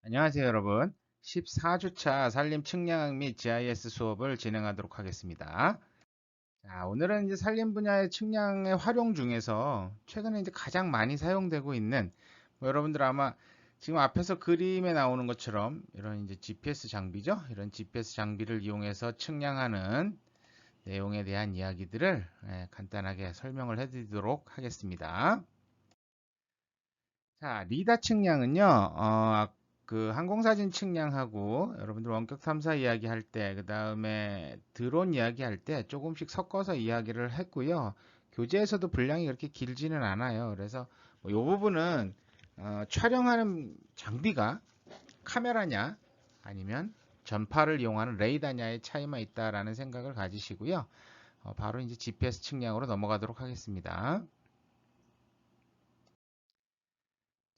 안녕하세요, 여러분. 14주차 산림 측량 및 GIS 수업을 진행하도록 하겠습니다. 자, 오늘은 이제 산림 분야의 측량의 활용 중에서 최근에 이제 가장 많이 사용되고 있는 여러분들 아마 지금 앞에서 그림에 나오는 것처럼 이런 이제 GPS 장비죠. 이런 GPS 장비를 이용해서 측량하는 내용에 대한 이야기들을 간단하게 설명을 해드리도록 하겠습니다. 자, 리다 측량은요, 그 항공사진 측량하고 여러분들 원격 탐사 이야기 할 때, 그 다음에 드론 이야기 할 때 조금씩 섞어서 이야기를 했고요. 교재에서도 분량이 그렇게 길지는 않아요. 그래서 뭐이 부분은 촬영하는 장비가 카메라냐 아니면 전파를 이용하는 레이더냐의 차이만 있다라는 생각을 가지시고요. 바로 이제 GPS 측량으로 넘어가도록 하겠습니다.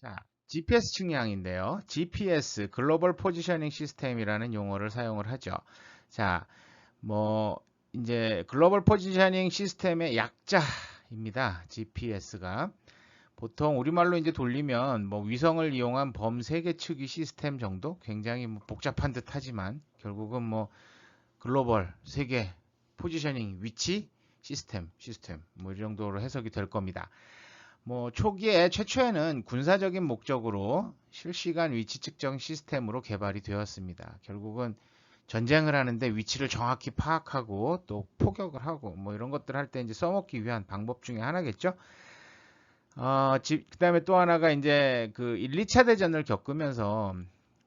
자, GPS 측량인데요. GPS, 글로벌 포지셔닝 시스템이라는 용어를 사용을 하죠. 자, 뭐 이제 글로벌 포지셔닝 시스템의 약자입니다. GPS가 보통 우리말로 이제 돌리면 뭐 위성을 이용한 범세계 측위 시스템 정도, 굉장히 뭐 복잡한 듯하지만 결국은 뭐 글로벌 세계 포지셔닝 위치 시스템 뭐 이 정도로 해석이 될 겁니다. 뭐 초기에 최초에는 군사적인 목적으로 실시간 위치 측정 시스템으로 개발이 되었습니다. 결국은 전쟁을 하는데 위치를 정확히 파악하고 또 포격을 하고 뭐 이런 것들 할 때 이제 써먹기 위한 방법 중에 하나겠죠. 그다음에 또 하나가 이제 그 1, 2차 대전을 겪으면서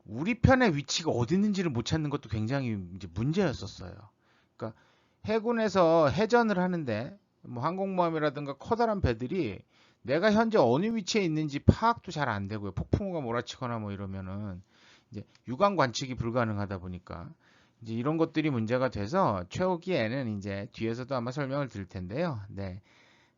우리 편의 위치가 어디 있는지를 못 찾는 것도 굉장히 이제 문제였었어요. 그러니까 해군에서 해전을 하는데 뭐 항공모함이라든가 커다란 배들이 내가 현재 어느 위치에 있는지 파악도 잘 안 되고요. 폭풍우가 몰아치거나 뭐 이러면은 이제 유감 관측이 불가능하다 보니까 이제 이런 것들이 문제가 돼서 최후기에는 이제 뒤에서도 아마 설명을 드릴 텐데요. 네.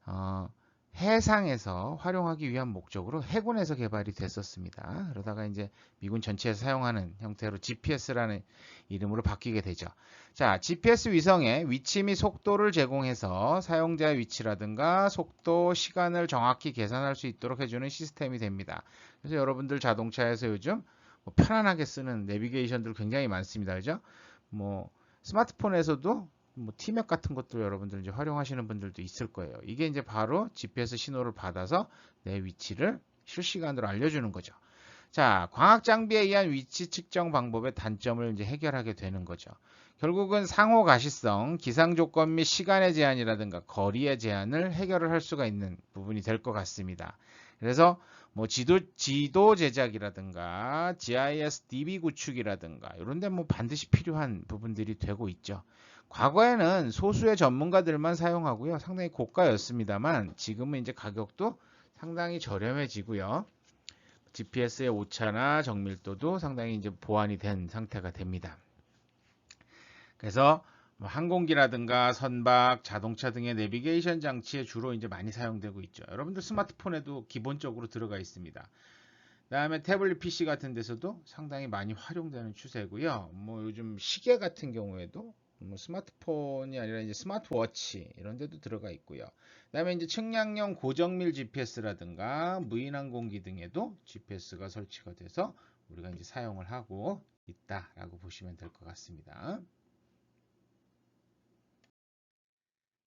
어, 해상에서 활용하기 위한 목적으로 해군에서 개발이 됐었습니다. 그러다가 이제 미군 전체에서 사용하는 형태로 GPS라는 이름으로 바뀌게 되죠. 자, GPS 위성에 위치 및 속도를 제공해서 사용자의 위치라든가 속도, 시간을 정확히 계산할 수 있도록 해주는 시스템이 됩니다. 그래서 여러분들 자동차에서 요즘 뭐 편안하게 쓰는 내비게이션들 굉장히 많습니다. 그죠? 뭐 스마트폰에서도 뭐 티맵 같은 것도 여러분들 이제 활용하시는 분들도 있을 거예요. 이게 이제 바로 GPS 신호를 받아서 내 위치를 실시간으로 알려주는 거죠. 자, 광학 장비에 의한 위치 측정 방법의 단점을 이제 해결하게 되는 거죠. 결국은 상호 가시성, 기상 조건 및 시간의 제한이라든가 거리의 제한을 해결을 할 수가 있는 부분이 될 것 같습니다. 그래서 뭐 지도 제작이라든가 GIS DB 구축이라든가 이런 데 뭐 반드시 필요한 부분들이 되고 있죠. 과거에는 소수의 전문가들만 사용하고요. 상당히 고가였습니다만 지금은 이제 가격도 상당히 저렴해지고요. GPS의 오차나 정밀도도 상당히 이제 보완이 된 상태가 됩니다. 그래서 뭐 항공기라든가 선박, 자동차 등의 내비게이션 장치에 주로 이제 많이 사용되고 있죠. 여러분들 스마트폰에도 기본적으로 들어가 있습니다. 그다음에 태블릿 PC 같은 데서도 상당히 많이 활용되는 추세고요. 뭐 요즘 시계 같은 경우에도 뭐 스마트폰이 아니라 이제 스마트워치 이런 데도 들어가 있고요. 그다음에 이제 측량용 고정밀 GPS라든가 무인항공기 등에도 GPS가 설치가 돼서 우리가 이제 사용을 하고 있다라고 보시면 될 것 같습니다.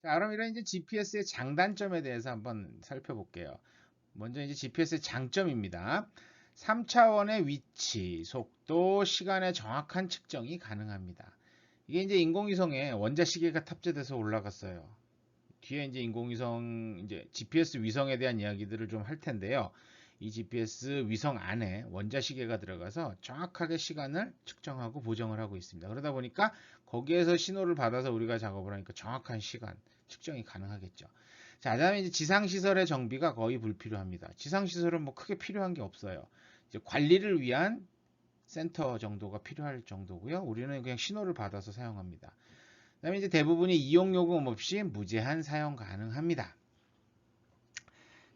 자, 그럼 이런 이제 GPS의 장단점에 대해서 한번 살펴볼게요. 먼저 이제 GPS의 장점입니다. 3차원의 위치, 속도, 시간의 정확한 측정이 가능합니다. 이게 이제 인공위성에 원자시계가 탑재돼서 올라갔어요. 뒤에 이제 인공위성, 이제 GPS 위성에 대한 이야기들을 좀 할 텐데요. 이 GPS 위성 안에 원자시계가 들어가서 정확하게 시간을 측정하고 보정을 하고 있습니다. 그러다 보니까 거기에서 신호를 받아서 우리가 작업을 하니까 정확한 시간 측정이 가능하겠죠. 자, 그다음에 이제 지상시설의 정비가 거의 불필요합니다. 지상시설은 뭐 크게 필요한 게 없어요. 이제 관리를 위한 센터 정도가 필요할 정도고요. 우리는 그냥 신호를 받아서 사용합니다. 그다음에 이제 대부분이 이용요금 없이 무제한 사용 가능합니다.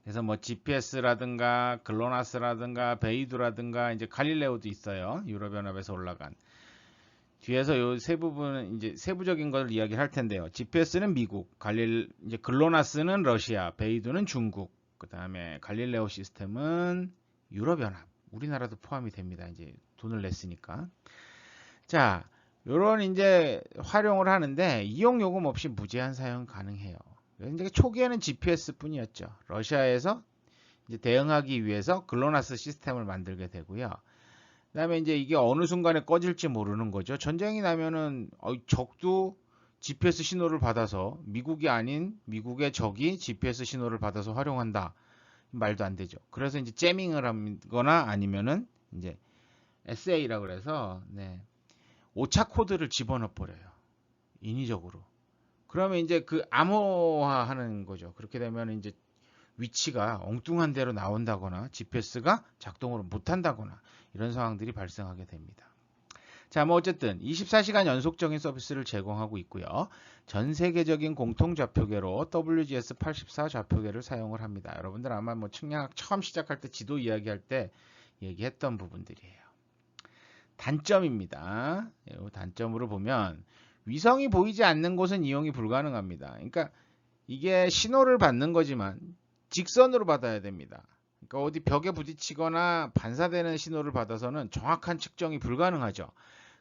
그래서 뭐 GPS라든가 글로나스라든가 베이두라든가 이제 갈릴레오도 있어요. 유럽연합에서 올라간. 뒤에서 요 세 부분은 이제 세부적인 걸 이야기를 할 텐데요. GPS는 미국, 이제 글로나스는 러시아, 베이두는 중국, 그 다음에 갈릴레오 시스템은 유럽연합. 우리나라도 포함이 됩니다. 이제 돈을 냈으니까. 자, 요런 이제 활용을 하는데 이용 요금 없이 무제한 사용 가능해요. 이제 초기에는 GPS 뿐이었죠. 러시아에서 이제 대응하기 위해서 글로나스 시스템을 만들게 되고요. 그다음에 이제 이게 어느 순간에 꺼질지 모르는 거죠. 전쟁이 나면은 적도 GPS 신호를 받아서 미국이 아닌 미국의 적이 GPS 신호를 받아서 활용한다. 말도 안 되죠. 그래서 이제 재밍을 하거나 아니면은 이제 SA라고 그래서 네, 오차 코드를 집어넣어 버려요. 인위적으로. 그러면 이제 그 암호화하는 거죠. 그렇게 되면 이제 위치가 엉뚱한 대로 나온다거나 GPS가 작동을 못한다거나 이런 상황들이 발생하게 됩니다. 자, 뭐 어쨌든 24시간 연속적인 서비스를 제공하고 있고요. 전 세계적인 공통 좌표계로 WGS84 좌표계를 사용을 합니다. 여러분들 아마 뭐 측량학 처음 시작할 때 지도 이야기할 때 얘기했던 부분들이에요. 단점입니다. 단점으로 보면 위성이 보이지 않는 곳은 이용이 불가능합니다. 그러니까 이게 신호를 받는 거지만 직선으로 받아야 됩니다. 그러니까 어디 벽에 부딪히거나 반사되는 신호를 받아서는 정확한 측정이 불가능하죠.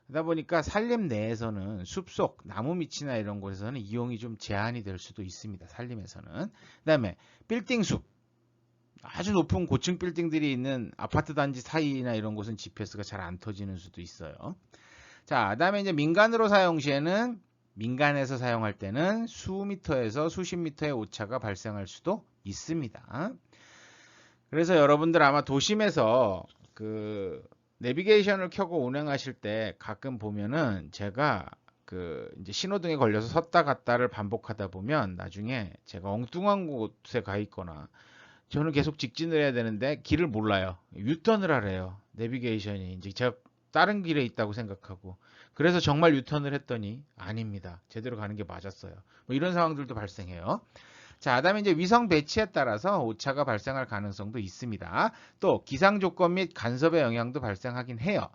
그러다 보니까 산림 내에서는 숲속, 나무 밑이나 이런 곳에서는 이용이 좀 제한이 될 수도 있습니다. 산림에서는. 그 다음에 빌딩 숲. 아주 높은 고층 빌딩들이 있는 아파트 단지 사이나 이런 곳은 GPS가 잘 안 터지는 수도 있어요. 자, 그다음에 이제 민간으로 사용 시에는 민간에서 사용할 때는 수미터에서 수십 미터의 오차가 발생할 수도 있습니다. 그래서 여러분들 아마 도심에서 그 내비게이션을 켜고 운행하실 때 가끔 보면은 제가 그 이제 신호등에 걸려서 섰다 갔다를 반복하다 보면 나중에 제가 엉뚱한 곳에 가 있거나 저는 계속 직진을 해야 되는데 길을 몰라요. 유턴을 하래요. 내비게이션이 이제 제가 다른 길에 있다고 생각하고 그래서 정말 유턴을 했더니 아닙니다. 제대로 가는 게 맞았어요. 뭐 이런 상황들도 발생해요. 자, 그다음에 이제 위성 배치에 따라서 오차가 발생할 가능성도 있습니다. 또 기상 조건 및 간섭의 영향도 발생하긴 해요.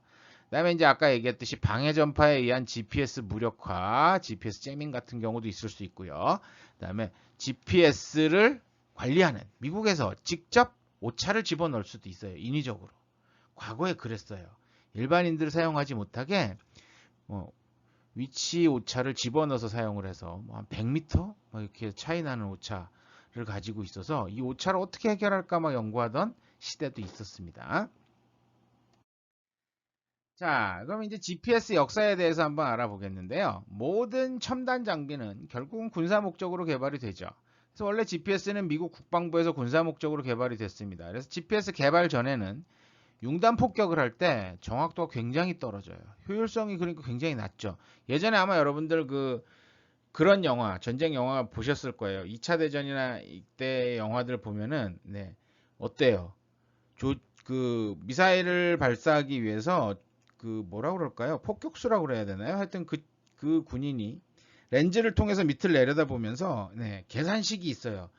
그다음에 이제 아까 얘기했듯이 방해 전파에 의한 GPS 무력화, GPS 재밍 같은 경우도 있을 수 있고요. 그다음에 GPS를 관리하는 미국에서 직접 오차를 집어넣을 수도 있어요. 인위적으로. 과거에 그랬어요. 일반인들 사용하지 못하게 위치 오차를 집어넣어서 사용을 해서 한 100m 이렇게 차이 나는 오차를 가지고 있어서 이 오차를 어떻게 해결할까 막 연구하던 시대도 있었습니다. 자, 그럼 이제 GPS 역사에 대해서 한번 알아보겠는데요. 모든 첨단 장비는 결국은 군사 목적으로 개발이 되죠. 그래서 원래 GPS는 미국 국방부에서 군사 목적으로 개발이 됐습니다. 그래서 GPS 개발 전에는 융단 폭격을 할 때 정확도가 굉장히 떨어져요. 효율성이 그러니까 굉장히 낮죠. 예전에 아마 여러분들 그런 영화, 전쟁 영화 보셨을 거예요. 2차 대전이나 이때 영화들 보면은 네. 어때요? 그 미사일을 발사하기 위해서 그 뭐라 그럴까요? 폭격수라고 그래야 되나요? 하여튼 그 군인이 렌즈를 통해서 밑을 내려다보면서 네, 계산식이 있어요.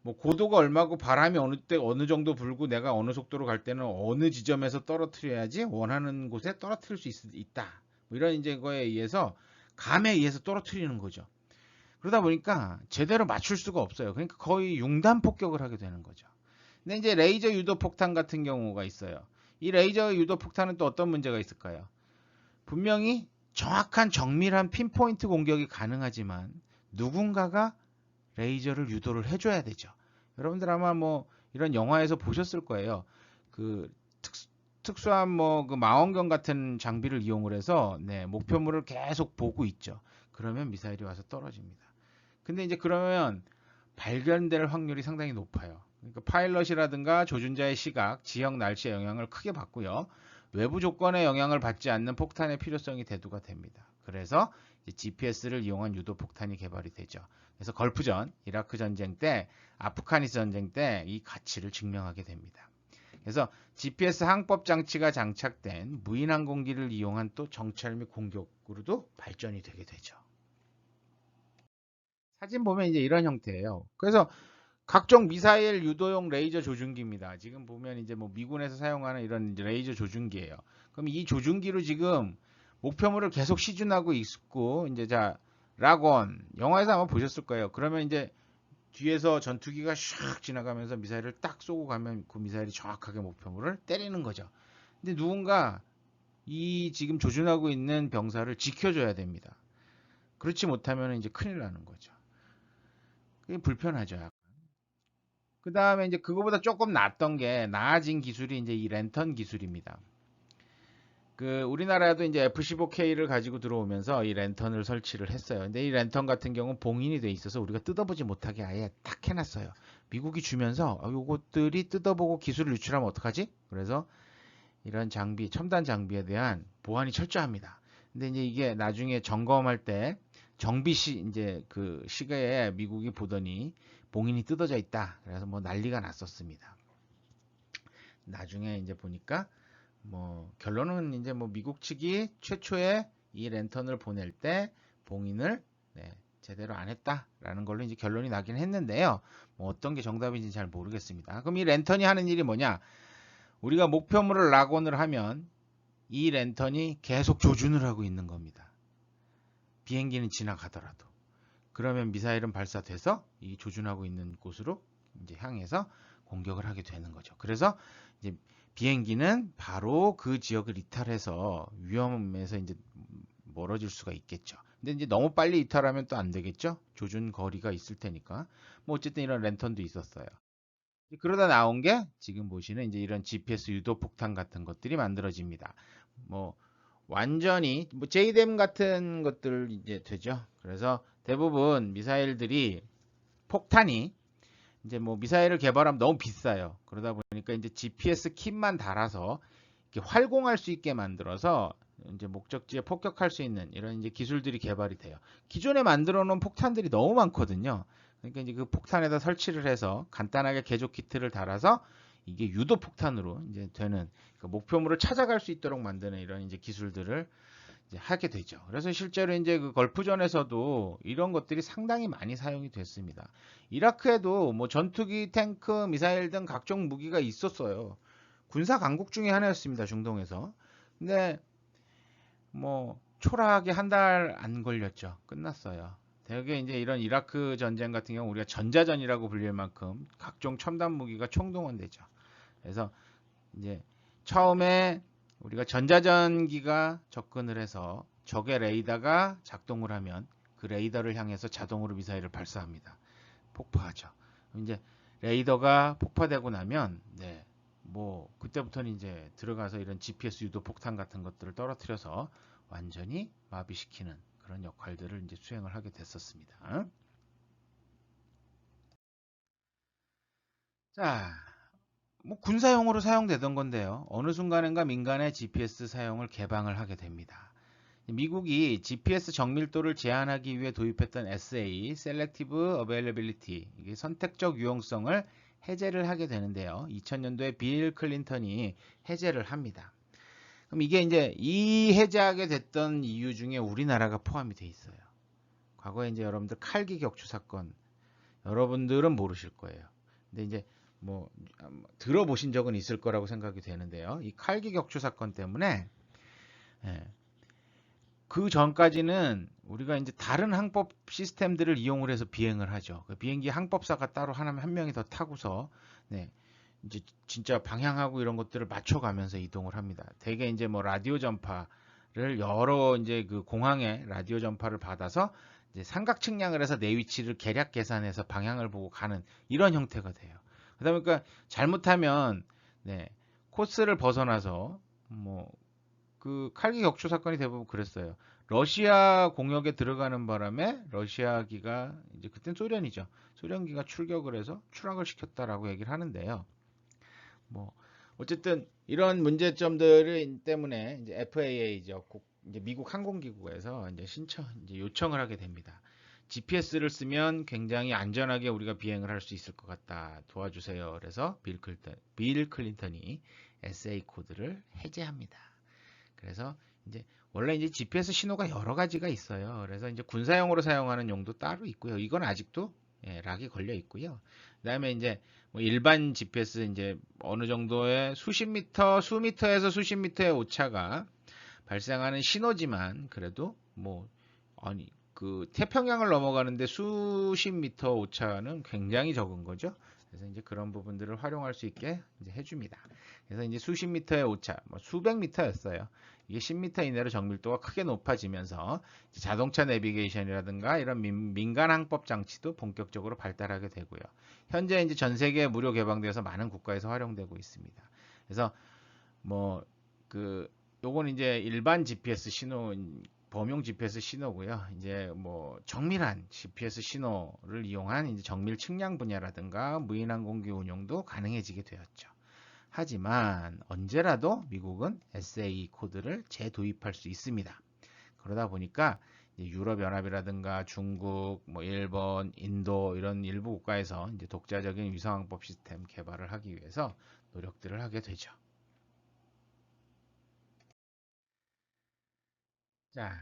뭐 고도가 얼마고 바람이 어느 때 어느 정도 불고 내가 어느 속도로 갈 때는 어느 지점에서 떨어뜨려야지 원하는 곳에 떨어뜨릴 수 있다. 뭐 이런 이제 거에 의해서 감에 의해서 떨어뜨리는 거죠. 그러다 보니까 제대로 맞출 수가 없어요. 그러니까 거의 융단 폭격을 하게 되는 거죠. 근데 이제 레이저 유도 폭탄 같은 경우가 있어요. 이 레이저 유도 폭탄은 또 어떤 문제가 있을까요? 분명히 정확한 정밀한 핀포인트 공격이 가능하지만 누군가가 레이저를 유도를 해줘야 되죠. 여러분들 아마 뭐 이런 영화에서 보셨을 거예요. 그 특수한 뭐 그 망원경 같은 장비를 이용을 해서 네, 목표물을 계속 보고 있죠. 그러면 미사일이 와서 떨어집니다. 근데 이제 그러면 발견될 확률이 상당히 높아요. 그러니까 파일럿이라든가 조준자의 시각, 지형, 날씨의 영향을 크게 받고요. 외부 조건의 영향을 받지 않는 폭탄의 필요성이 대두가 됩니다. 그래서 GPS를 이용한 유도 폭탄이 개발이 되죠. 그래서 걸프전, 이라크 전쟁 때, 아프가니스 전쟁 때 이 가치를 증명하게 됩니다. 그래서 GPS 항법 장치가 장착된 무인 항공기를 이용한 또 정찰 및 공격으로도 발전이 되게 되죠. 사진 보면 이제 이런 형태예요. 그래서 각종 미사일 유도용 레이저 조준기입니다. 지금 보면 이제 뭐 미군에서 사용하는 이런 이제 레이저 조준기예요. 그럼 이 조준기로 지금 목표물을 계속 시준하고 있고 이제 자 락원 영화에서 아마 보셨을 거예요. 그러면 이제 뒤에서 전투기가 샥 지나가면서 미사일을 딱 쏘고 가면 그 미사일이 정확하게 목표물을 때리는 거죠. 근데 누군가 이 지금 조준하고 있는 병사를 지켜줘야 됩니다. 그렇지 못하면 이제 큰일 나는 거죠. 그게 불편하죠. 그 다음에 이제 그거보다 조금 나아진 기술이 이제 이 랜턴 기술입니다. 그 우리나라도 이제 F-15K를 가지고 들어오면서 이 랜턴을 설치를 했어요. 근데 이 랜턴 같은 경우는 봉인이 돼 있어서 우리가 뜯어보지 못하게 아예 딱 해놨어요. 미국이 주면서 요것들이 뜯어보고 기술을 유출하면 어떡하지? 그래서 이런 장비, 첨단 장비에 대한 보안이 철저합니다. 근데 이제 이게 나중에 점검할 때 정비 이제 그 시계에 미국이 보더니 봉인이 뜯어져 있다. 그래서 뭐 난리가 났었습니다. 나중에 이제 보니까 뭐 결론은 이제 뭐 미국 측이 최초에 이 랜턴을 보낼 때 봉인을 제대로 안 했다라는 걸로 이제 결론이 나긴 했는데요. 뭐 어떤 게 정답인지 잘 모르겠습니다. 그럼 이 랜턴이 하는 일이 뭐냐? 우리가 목표물을 락온을 하면 이 랜턴이 계속 조준을 하고 있는 겁니다. 비행기는 지나가더라도. 그러면 미사일은 발사돼서 이 조준하고 있는 곳으로 이제 향해서 공격을 하게 되는 거죠. 그래서 이제 비행기는 바로 그 지역을 이탈해서 위험에서 이제 멀어질 수가 있겠죠. 근데 이제 너무 빨리 이탈하면 또 안 되겠죠. 조준 거리가 있을 테니까. 뭐 어쨌든 이런 랜턴도 있었어요. 그러다 나온 게 지금 보시는 이제 이런 GPS 유도 폭탄 같은 것들이 만들어집니다. 뭐 완전히 뭐 JDAM 같은 것들 이제 되죠. 그래서 대부분 미사일들이 폭탄이 이제 뭐 미사일을 개발하면 너무 비싸요. 그러다 보니까 이제 GPS 킷만 달아서 이렇게 활공할 수 있게 만들어서 이제 목적지에 폭격할 수 있는 이런 이제 기술들이 개발이 돼요. 기존에 만들어 놓은 폭탄들이 너무 많거든요. 그러니까 이제 그 폭탄에다 설치를 해서 간단하게 개조 키트를 달아서 이게 유도 폭탄으로 이제 되는 그 목표물을 찾아갈 수 있도록 만드는 이런 이제 기술들을 이제 하게 되죠. 그래서 실제로 이제 그 걸프전에서도 이런 것들이 상당히 많이 사용이 됐습니다. 이라크에도 뭐 전투기, 탱크, 미사일 등 각종 무기가 있었어요. 군사 강국 중에 하나였습니다. 중동에서. 근데 뭐 초라하게 한 달 안 걸렸죠. 끝났어요. 대개 이제 이런 이라크 전쟁 같은 경우 우리가 전자전이라고 불릴 만큼 각종 첨단 무기가 총동원되죠. 그래서 이제 처음에 우리가 전자전기가 접근을 해서 적의 레이더가 작동을 하면 그 레이더를 향해서 자동으로 미사일을 발사합니다. 폭파하죠. 이제 레이더가 폭파되고 나면 뭐 그때부터는 이제 들어가서 이런 GPS 유도 폭탄 같은 것들을 떨어뜨려서 완전히 마비시키는 그런 역할들을 이제 수행을 하게 됐었습니다. 자, 뭐 군사용으로 사용되던 건데요. 어느 순간인가 민간의 GPS 사용을 개방을 하게 됩니다. 미국이 GPS 정밀도를 제한하기 위해 도입했던 SA, Selective Availability, 이게 선택적 유용성을 해제를 하게 되는데요. 2000년도에 빌 클린턴이 해제를 합니다. 그럼 이게 이제 이 해제하게 됐던 이유 중에 우리나라가 포함이 돼 있어요. 과거에 이제 여러분들 칼기 격추 사건 여러분들은 모르실 거예요. 근데 이제 뭐 들어보신 적은 있을 거라고 생각이 되는데요. 이 칼기 격추 사건 때문에 그 전까지는 우리가 이제 다른 항법 시스템들을 이용을 해서 비행을 하죠. 비행기 항법사가 따로 한 명이 더 타고서 이제 진짜 방향하고 이런 것들을 맞춰가면서 이동을 합니다. 대개 이제 뭐 라디오 전파를 여러 이제 그 공항에 라디오 전파를 받아서 이제 삼각 측량을 해서 내 위치를 계략 계산해서 방향을 보고 가는 이런 형태가 돼요. 그러다 보니까 잘못하면 코스를 벗어나서 뭐 그 칼기 격추 사건이 대부분 그랬어요. 러시아 공역에 들어가는 바람에 러시아기가 이제 그땐 소련이죠. 소련기가 출격을 해서 추락을 시켰다라고 얘기를 하는데요. 뭐 어쨌든 이런 문제점들 때문에 이제 FAA죠. 이제 미국 항공기구에서 이제 이제 요청을 하게 됩니다. GPS를 쓰면 굉장히 안전하게 우리가 비행을 할 수 있을 것 같다. 도와주세요. 그래서 빌 클린턴이 SA 코드를 해제합니다. 그래서 이제 원래 이제 GPS 신호가 여러 가지가 있어요. 그래서 이제 군사용으로 사용하는 용도 따로 있고요. 이건 아직도 락이 걸려 있고요. 그다음에 이제 뭐 일반 GPS 이제 어느 정도의 수미터에서 수십 미터의 오차가 발생하는 신호지만 그래도 뭐 아니 그 태평양을 넘어가는데 수십 미터 오차는 굉장히 적은 거죠. 그래서 이제 그런 부분들을 활용할 수 있게 이제 해줍니다. 그래서 이제 수십 미터의 오차, 뭐 수백 미터였어요. 이게 10m 이내로 정밀도가 크게 높아지면서 자동차 내비게이션이라든가 이런 민간 항법 장치도 본격적으로 발달하게 되고요. 현재 이제 전 세계에 무료 개방되어서 많은 국가에서 활용되고 있습니다. 그래서 뭐 그 요건 이제 일반 GPS 신호 범용 GPS 신호고요. 이제 뭐 정밀한 GPS 신호를 이용한 이제 정밀 측량 분야라든가 무인항공기 운용도 가능해지게 되었죠. 하지만 언제라도 미국은 SA 코드를 재도입할 수 있습니다. 그러다 보니까 유럽연합이라든가 중국, 뭐 일본, 인도 이런 일부 국가에서 이제 독자적인 위성항법 시스템 개발을 하기 위해서 노력들을 하게 되죠. 자,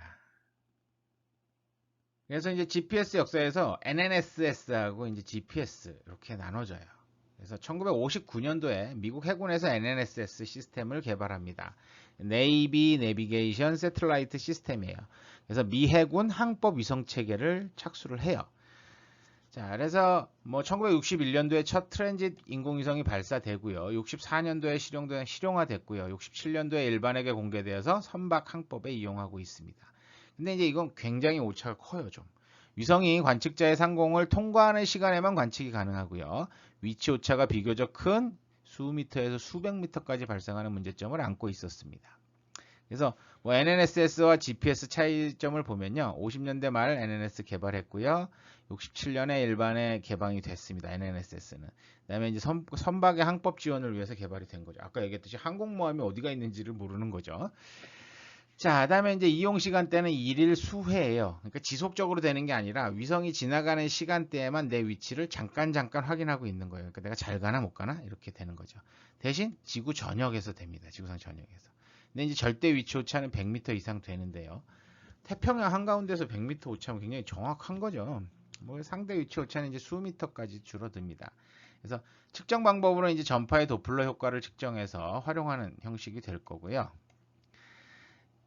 그래서 이제 GPS 역사에서 NNSS하고 이제 GPS 이렇게 나눠져요. 그래서 1959년도에 미국 해군에서 NNSS 시스템을 개발합니다. 네이비 내비게이션 세틀라이트 시스템이에요. 그래서 미 해군 항법 위성 체계를 착수를 해요. 자, 그래서 뭐 1961년도에 첫 트랜짓 인공위성이 발사되고요. 64년도에 실용화됐고요. 67년도에 일반에게 공개되어서 선박 항법에 이용하고 있습니다. 근데 이제 이건 굉장히 오차가 커요, 좀. 위성이 관측자의 상공을 통과하는 시간에만 관측이 가능하고요. 위치 오차가 비교적 큰 수미터에서 수백 미터까지 발생하는 문제점을 안고 있었습니다. 그래서 뭐 NNSS와 GPS 차이점을 보면요. 50년대 말 NNS 개발했고요. 67년에 일반에 개방이 됐습니다. NNSS는. 그다음에 이제 선박의 항법 지원을 위해서 개발이 된 거죠. 아까 얘기했듯이 항공모함이 어디가 있는지를 모르는 거죠. 자, 그다음에 이제 이용 시간대는 일일 수회예요. 그러니까 지속적으로 되는 게 아니라 위성이 지나가는 시간대에만 내 위치를 잠깐 확인하고 있는 거예요. 그러니까 내가 잘 가나 못 가나 이렇게 되는 거죠. 대신 지구 전역에서 됩니다. 지구상 전역에서. 근데 이제 절대 위치 오차는 100m 이상 되는데요. 태평양 한가운데서 100m 오차면 굉장히 정확한 거죠. 뭐 상대 위치 오차는 이제 수미터까지 줄어듭니다. 그래서 측정 방법으로 이제 전파의 도플러 효과를 측정해서 활용하는 형식이 될 거고요.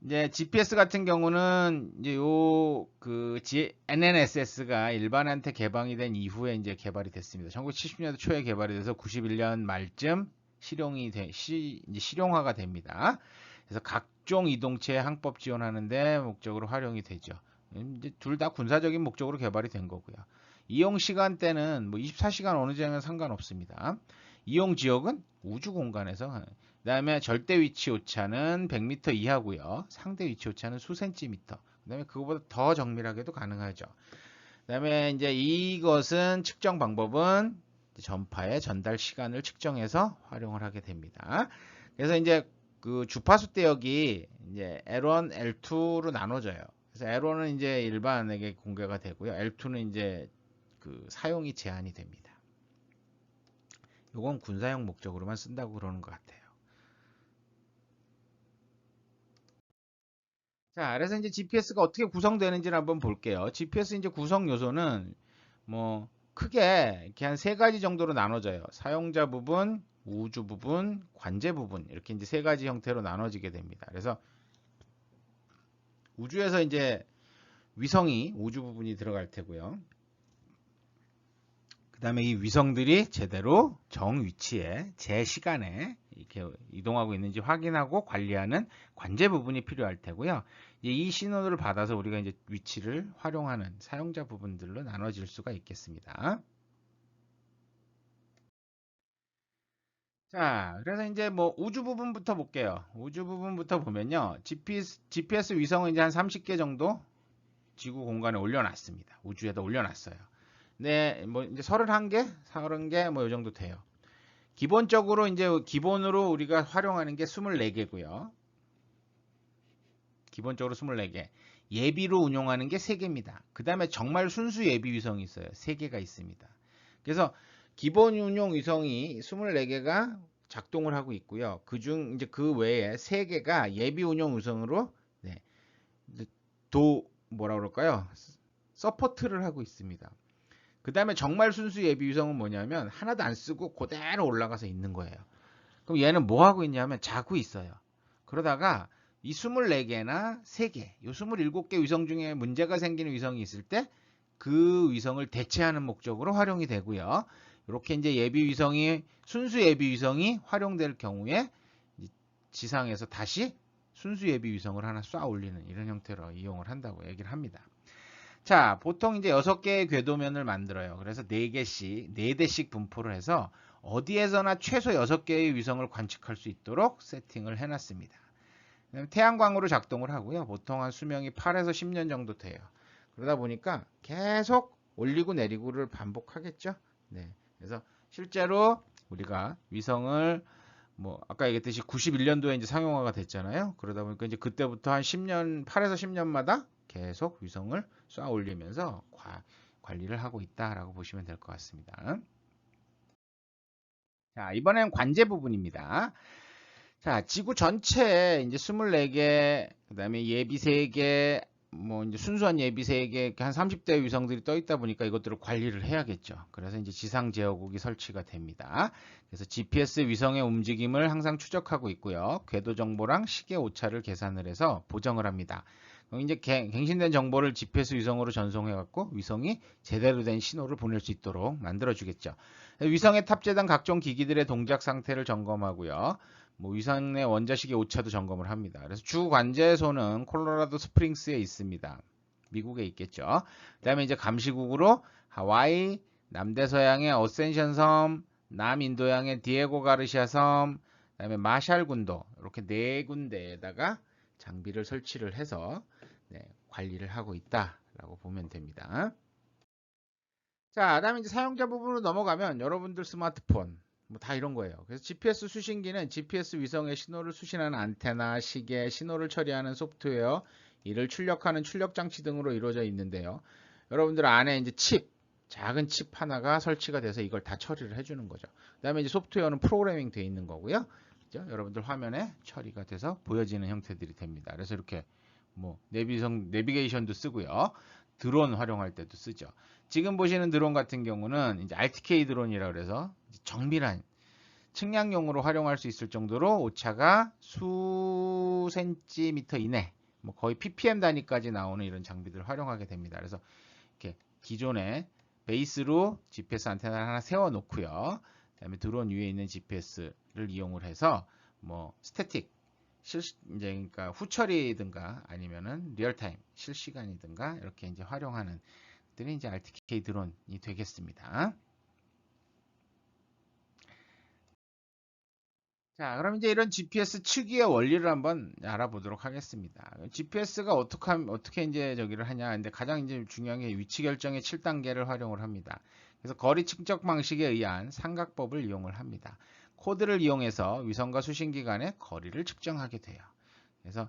이제 GPS 같은 경우는 이제 NNSS가 일반한테 개방이 된 이후에 이제 개발이 됐습니다. 1970년대 초에 개발이 돼서 91년 말쯤 실용화가 됩니다. 그래서 각종 이동체 항법 지원하는데 목적으로 활용이 되죠. 이제 둘 다 군사적인 목적으로 개발이 된 거고요. 이용 시간대는 뭐 24시간 어느 정도면 상관없습니다. 이용 지역은 우주 공간에서 그다음에 절대 위치 오차는 100m 이하고요. 상대 위치 오차는 수센티미터. 그다음에 그거보다 더 정밀하게도 가능하죠. 그다음에 이제 이것은 측정 방법은 전파의 전달 시간을 측정해서 활용을 하게 됩니다. 그래서 이제 그 주파수 대역이 이제 L1, L2로 나눠져요. 그래서 L1은 이제 일반에게 공개가 되고요. L2는 이제 그 사용이 제한이 됩니다. 이건 군사용 목적으로만 쓴다고 그러는 것 같아요. 자, 그래서 이제 GPS가 어떻게 구성되는지를 한번 볼게요. GPS 이제 구성 요소는 뭐 크게 이렇게 한 세 가지 정도로 나눠져요. 사용자 부분, 우주 부분, 관제 부분 이렇게 이제 세 가지 형태로 나눠지게 됩니다. 그래서 우주에서 이제 위성이 우주 부분이 들어갈 테고요. 그 다음에 이 위성들이 제대로 정 위치에 제 시간에 이렇게 이동하고 있는지 확인하고 관리하는 관제 부분이 필요할 테고요. 이 신호를 받아서 우리가 이제 위치를 활용하는 사용자 부분들로 나눠질 수가 있겠습니다. 자, 그래서 이제 뭐 우주 부분부터 볼게요. 우주 부분부터 보면요. GPS 위성은 이제 한 30개 정도 지구 공간에 올려놨습니다. 우주에다 올려놨어요. 네, 뭐 이제 30개 뭐 이 정도 돼요. 기본적으로 이제 기본으로 우리가 활용하는 게 24개고요. 기본적으로 24개. 예비로 운용하는 게 3개입니다. 그 다음에 정말 순수 예비 위성이 있어요. 3개가 있습니다. 그래서 기본 운용 위성이 24개가 작동을 하고 있고요. 그중 이제 그 외에 3개가 예비 운용 위성으로 네, 뭐라 그럴까요? 서포트를 하고 있습니다. 그 다음에 정말 순수 예비 위성은 뭐냐면 하나도 안 쓰고 그대로 올라가서 있는 거예요. 그럼 얘는 뭐 하고 있냐면 자고 있어요. 그러다가 이 24개나 3개, 이 27개 위성 중에 문제가 생기는 위성이 있을 때 그 위성을 대체하는 목적으로 활용이 되고요. 이렇게 이제 예비 위성이, 순수 예비 위성이 활용될 경우에 지상에서 다시 순수 예비 위성을 하나 쏴 올리는 이런 형태로 이용을 한다고 얘기를 합니다. 자, 보통 이제 6개의 궤도면을 만들어요. 그래서 4개씩, 4대씩 분포를 해서 어디에서나 최소 6개의 위성을 관측할 수 있도록 세팅을 해놨습니다. 태양광으로 작동을 하고요. 보통 한 수명이 8에서 10년 정도 돼요. 그러다 보니까 계속 올리고 내리고를 반복하겠죠. 네. 그래서 실제로 우리가 위성을 뭐 아까 얘기했듯이 91년도에 이제 상용화가 됐잖아요. 그러다 보니까 이제 그때부터 한 10년, 8에서 10년마다 계속 위성을 쏴 올리면서 관리를 하고 있다라고 보시면 될 것 같습니다. 자, 이번엔 관제 부분입니다. 자, 지구 전체에 이제 24개, 그다음에 예비 3개, 뭐 이제 순수한 예비 3개, 이렇게 한 30대 위성들이 떠 있다 보니까 이것들을 관리를 해야겠죠. 그래서 이제 지상 제어국이 설치가 됩니다. 그래서 GPS 위성의 움직임을 항상 추적하고 있고요. 궤도 정보랑 시계 오차를 계산을 해서 보정을 합니다. 그럼 이제 갱신된 정보를 GPS 위성으로 전송해 갖고 위성이 제대로 된 신호를 보낼 수 있도록 만들어 주겠죠. 위성에 탑재된 각종 기기들의 동작 상태를 점검하고요. 뭐 위성의 원자식의 오차도 점검을 합니다. 그래서 주 관제소는 콜로라도 스프링스에 있습니다. 미국에 있겠죠. 그다음에 이제 감시국으로 하와이, 남대서양의 어센션 섬, 남인도양의 디에고 가르시아 섬, 그다음에 마샬 군도 이렇게 4군데에다가 장비를 설치를 해서 관리를 하고 있다라고 보면 됩니다. 자, 그다음에 이제 사용자 부분으로 넘어가면 여러분들 스마트폰 뭐 다 이런 거예요. 그래서 GPS 수신기는 GPS 위성의 신호를 수신하는 안테나, 시계, 신호를 처리하는 소프트웨어, 이를 출력하는 출력 장치 등으로 이루어져 있는데요. 여러분들 안에 이제 작은 칩 하나가 설치가 돼서 이걸 다 처리를 해주는 거죠. 그다음에 이제 소프트웨어는 프로그래밍 되어 있는 거고요. 그죠? 여러분들 화면에 처리가 돼서 보여지는 형태들이 됩니다. 그래서 이렇게 뭐 내비게이션도 쓰고요. 드론 활용할 때도 쓰죠. 지금 보시는 드론 같은 경우는 이제 RTK 드론이라 그래서 정밀한 측량용으로 활용할 수 있을 정도로 오차가 수 센티미터 이내, 뭐 거의 ppm 단위까지 나오는 이런 장비들을 활용하게 됩니다. 그래서 이렇게 기존에 베이스로 GPS 안테나를 하나 세워 놓고요. 그다음에 드론 위에 있는 GPS를 이용을 해서 뭐 스태틱 이제 그러니까 후처리든가 아니면은 리얼타임 실시간이든가 이렇게 이제 활용하는 들이 이제 RTK 드론이 되겠습니다. 자, 그럼 이제 이런 GPS 측위의 원리를 한번 알아보도록 하겠습니다. GPS가 어떻게 이제 저기를 하냐. 근데 가장 이제 중요한 게 위치 결정의 7단계를 활용을 합니다. 그래서 거리 측정 방식에 의한 삼각법을 이용을 합니다. 코드를 이용해서 위성과 수신기 간의 거리를 측정하게 돼요. 그래서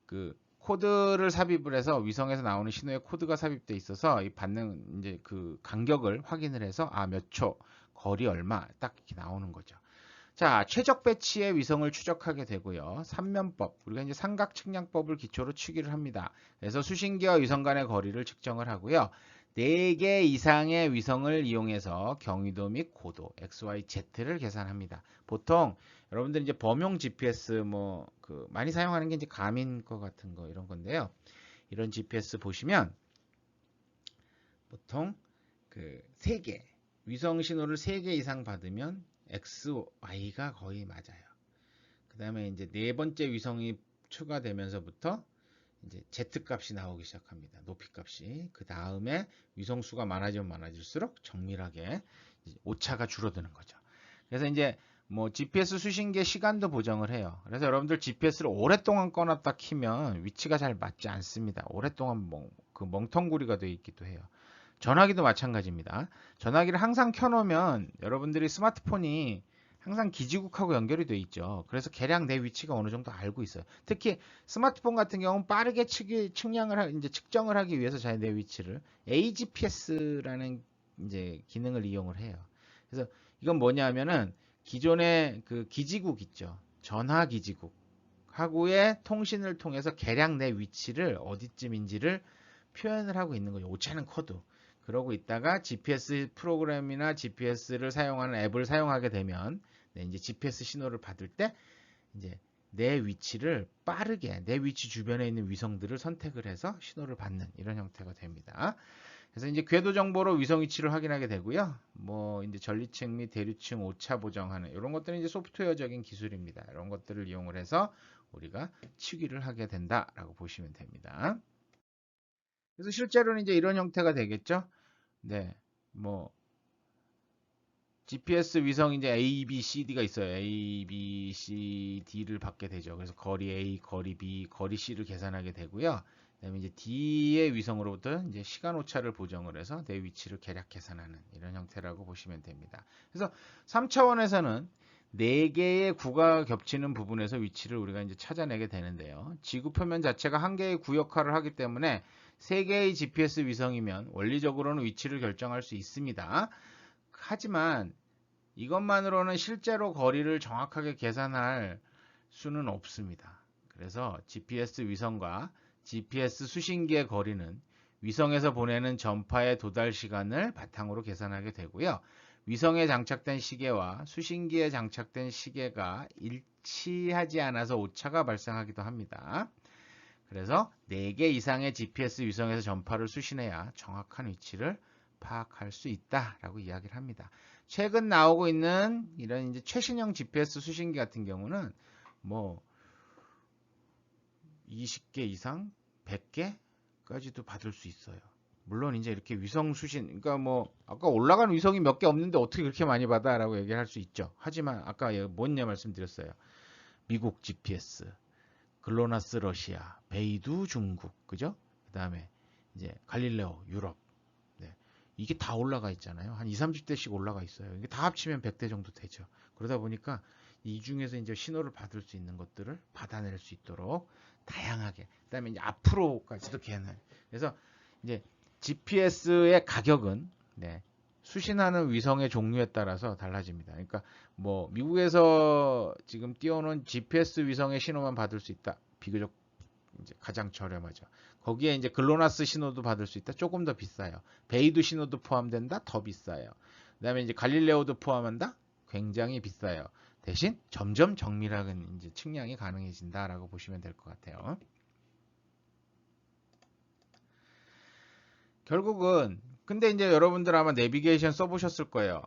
그 코드를 삽입을 해서 위성에서 나오는 신호에 코드가 삽입돼 있어서 이 받는 이제 그 간격을 확인을 해서 몇 초, 거리 얼마 딱 이렇게 나오는 거죠. 자, 최적 배치의 위성을 추적하게 되고요. 삼면법, 우리가 이제 삼각 측량법을 기초로 추기를 합니다. 그래서 수신기와 위성 간의 거리를 측정을 하고요. 4개 이상의 위성을 이용해서 경위도 및 고도, XYZ를 계산합니다. 보통 여러분들 이제 범용 GPS 많이 사용하는 게 이제 가민 거 같은 거 이런 건데요. 이런 GPS 보시면 보통 그 3개, 위성 신호를 3개 이상 받으면 XY가 거의 맞아요. 그 다음에 이제 4번째 위성이 추가되면서부터 이제 Z 값이 나오기 시작합니다. 높이 값이. 그 다음에 위성 수가 많아지면 많아질수록 정밀하게 오차가 줄어드는 거죠. 그래서 이제 뭐 GPS 수신기의 시간도 보정을 해요. 그래서 여러분들 GPS를 오랫동안 꺼놨다 키면 위치가 잘 맞지 않습니다. 오랫동안 그 멍텅구리가 되어 있기도 해요. 전화기도 마찬가지입니다. 전화기를 항상 켜놓으면 여러분들이 스마트폰이 항상 기지국하고 연결이 되어 있죠. 그래서 계량 내 위치가 어느 정도 알고 있어요. 특히 스마트폰 같은 경우는 빠르게 측정을 하기 위해서 내 위치를 AGPS라는 이제 기능을 이용을 해요. 그래서 이건 뭐냐면은 기존의 그 기지국 있죠. 전화 기지국 하고의 통신을 통해서 계량 내 위치를 어디쯤인지를 표현을 하고 있는 거죠. 오차는 코드. 그러고 있다가 GPS 프로그램이나 GPS를 사용하는 앱을 사용하게 되면 이제 GPS 신호를 받을 때 이제 내 위치를 빠르게 내 위치 주변에 있는 위성들을 선택을 해서 신호를 받는 이런 형태가 됩니다. 그래서 이제 궤도 정보로 위성 위치를 확인하게 되고요. 뭐 이제 전리층 및 대류층 오차 보정하는 이런 것들은 이제 소프트웨어적인 기술입니다. 이런 것들을 이용을 해서 우리가 치기를 하게 된다라고 보시면 됩니다. 그래서 실제로는 이제 이런 형태가 되겠죠. 네, 뭐 GPS 위성 이제 A, B, C, D가 있어요. A, B, C, D를 받게 되죠. 그래서 거리 A, 거리 B, 거리 C를 계산하게 되고요. 그다음에 이제 D의 위성으로부터 이제 시간 오차를 보정을 해서 내 위치를 계략 계산하는 이런 형태라고 보시면 됩니다. 그래서 3차원에서는 4개의 구가 겹치는 부분에서 위치를 우리가 이제 찾아내게 되는데요. 지구 표면 자체가 한 개의 구 역할을 하기 때문에 3개의 GPS 위성이면 원리적으로는 위치를 결정할 수 있습니다. 하지만 이것만으로는 실제로 거리를 정확하게 계산할 수는 없습니다. 그래서 GPS 위성과 GPS 수신기의 거리는 위성에서 보내는 전파의 도달 시간을 바탕으로 계산하게 되고요. 위성에 장착된 시계와 수신기에 장착된 시계가 일치하지 않아서 오차가 발생하기도 합니다. 그래서 4개 이상의 GPS 위성에서 전파를 수신해야 정확한 위치를 파악할 수 있다라고 이야기를 합니다. 최근 나오고 있는 이런 이제 최신형 GPS 수신기 같은 경우는 뭐 20개 이상, 100개까지도 받을 수 있어요. 물론 이제 이렇게 위성 수신, 그러니까 뭐 아까 올라간 위성이 몇 개 없는데 어떻게 그렇게 많이 받아라고 얘기를 할 수 있죠. 하지만 아까 뭐냐 말씀드렸어요. 미국 GPS, 글로나스 러시아, 베이두 중국, 그죠? 그다음에 이제 갈릴레오 유럽. 네. 이게 다 올라가 있잖아요. 한 20, 30대씩 올라가 있어요. 이게 다 합치면 100대 정도 되죠. 그러다 보니까 이 중에서 이제 신호를 받을 수 있는 것들을 받아낼 수 있도록 다양하게. 그다음에 이제 앞으로까지도 걔는. 그래서 이제 GPS의 가격은 네, 수신하는 위성의 종류에 따라서 달라집니다. 그러니까 뭐 미국에서 지금 띄워놓은 GPS 위성의 신호만 받을 수 있다. 비교적 이제 가장 저렴하죠. 거기에 이제 글로나스 신호도 받을 수 있다. 조금 더 비싸요. 베이두 신호도 포함된다. 더 비싸요. 그다음에 이제 갈릴레오도 포함한다. 굉장히 비싸요. 대신 점점 정밀하게 이제 측량이 가능해진다라고 보시면 될 것 같아요. 결국은 근데 이제 여러분들 아마 내비게이션 써보셨을 거예요.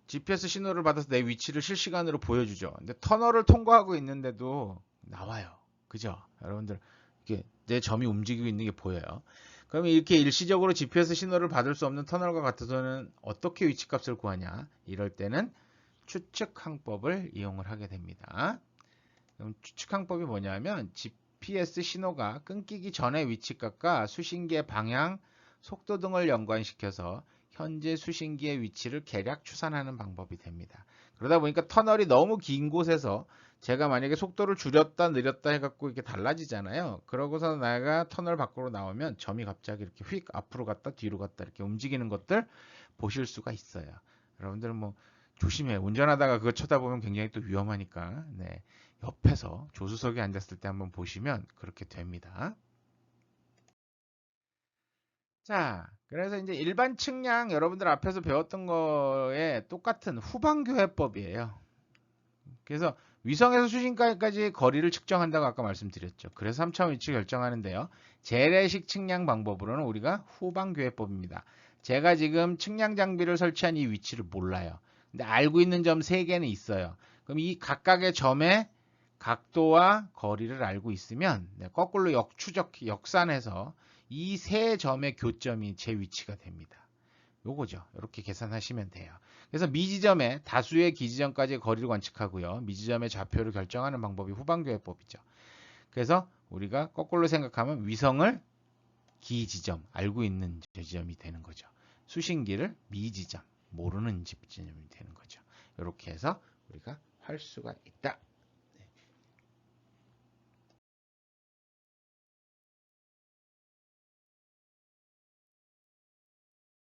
GPS 신호를 받아서 내 위치를 실시간으로 보여주죠. 근데 터널을 통과하고 있는데도 나와요. 그죠? 여러분들 이렇게 내 점이 움직이고 있는 게 보여요. 그러면 이렇게 일시적으로 GPS 신호를 받을 수 없는 터널과 같아서는 어떻게 위치값을 구하냐? 이럴 때는 추측항법을 이용을 하게 됩니다. 그럼 추측항법이 뭐냐면 GPS 신호가 끊기기 전의 위치값과 수신기의 방향, 속도 등을 연관시켜서 현재 수신기의 위치를 계략 추산하는 방법이 됩니다. 그러다 보니까 터널이 너무 긴 곳에서 제가 만약에 속도를 줄였다 늘렸다 해갖고 이렇게 달라지잖아요. 그러고서 내가 터널 밖으로 나오면 점이 갑자기 이렇게 휙 앞으로 갔다 뒤로 갔다 이렇게 움직이는 것들 보실 수가 있어요. 여러분들 뭐 조심해. 운전하다가 그거 쳐다보면 굉장히 또 위험하니까 네, 옆에서 조수석에 앉았을 때 한번 보시면 그렇게 됩니다. 자, 그래서 이제 일반 측량 여러분들 앞에서 배웠던 거에 똑같은 후방교회법이에요. 그래서 위성에서 수신까지 거리를 측정한다고 아까 말씀드렸죠. 그래서 3차원 위치 결정하는데요. 재래식 측량 방법으로는 우리가 후방교회법입니다. 제가 지금 측량 장비를 설치한 이 위치를 몰라요. 근데 알고 있는 점 3개는 있어요. 그럼 이 각각의 점의 각도와 거리를 알고 있으면 거꾸로 역산해서 이 세 점의 교점이 제 위치가 됩니다. 요거죠. 이렇게 계산하시면 돼요. 그래서 미지점에 다수의 기지점까지 거리를 관측하고요. 미지점의 좌표를 결정하는 방법이 후방교회법이죠. 그래서 우리가 거꾸로 생각하면 위성을 기지점, 알고 있는 지점이 되는 거죠. 수신기를 미지점, 모르는 지점이 되는 거죠. 이렇게 해서 우리가 할 수가 있다.